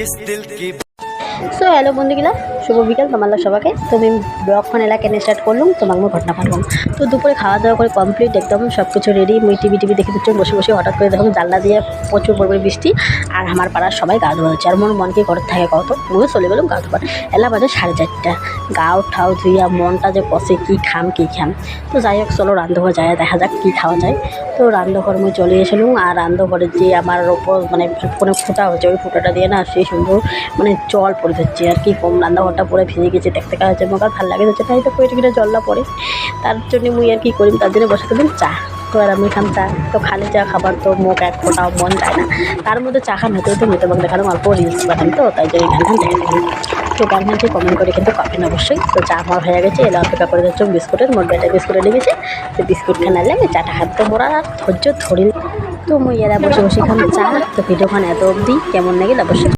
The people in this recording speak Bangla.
इस दिल की সো হ্যালো বন্ধুগুলা, শুভ বিকাল তোমাদের সবাইকে। তো আমি ব্লগখন এলাকা নিয়ে স্টার্ট করলাম, তোমাকে আমি ঘটনা পাঠালাম। তো দুপুরে খাওয়া দাওয়া করে কমপ্লিট, একদম সব কিছু রেডি। মুই টিভি দেখে দিচ্ছি বসে বসে, হঠাৎ করে দেখুন জানলা দিয়ে প্রচুর পরিমাণে বৃষ্টি, আর আমার পাড়ার সবাই গা ধোয়া হচ্ছে। আর মোর মনকে ঘরের থাকে কত, মুখে চলে গেলাম গা ধোয়ার। এলা বাজে 4:30, গাও ঠাও ধুইয়া মনটা যে কষে কী খাম। তো যাই হোক, চলো রান্নাঘর যায়, দেখা যাক কী খাওয়া যায়। তো রান্নাঘর মুই চলে এসেলাম, আর রান্নাঘরের যে আমার ওপর মানে কোনো ফুটা হচ্ছে, ওই ফুটাটা দিয়ে না সেই সুন্দর মানে জল পড়ে যাচ্ছে। আর কি কম রান্নাঘরটা পরে ভিজে গেছে, দেখতে কাজ হচ্ছে, আমার ভালো লাগে যাচ্ছে, তাই তো পেটে কিনা জলটা পড়ে। তার জন্য মুই আর কি করি, তার জন্য বসে দিলাম চা। তো আর আমি খাম চা, তো খালি চা খাবার তো মুখ এক ফোটাও মন যায় না। তার মধ্যে চা খান হতে হতে মেতে আমাকে দেখালাম অল্প রিলস বানান, তো তাই জন্য গান দেখে থাকি। তো গান কমেন্ট করে কিন্তু কফি না অবশ্যই। তো চা আমার হয়ে গেছে, এলা অপেক্ষা করে যাচ্ছ বিস্কুটের, মোট বেটা বিস্কুট রেডি গেছে। তো বিস্কুট খানা লাগে চাটা খাতে তো মোরা আর ধৈর্য ধরি। তো মুই এরা বসে খাম চা। তো ভিডিওখান এত অবধি কেমন লাগে অবশ্যই।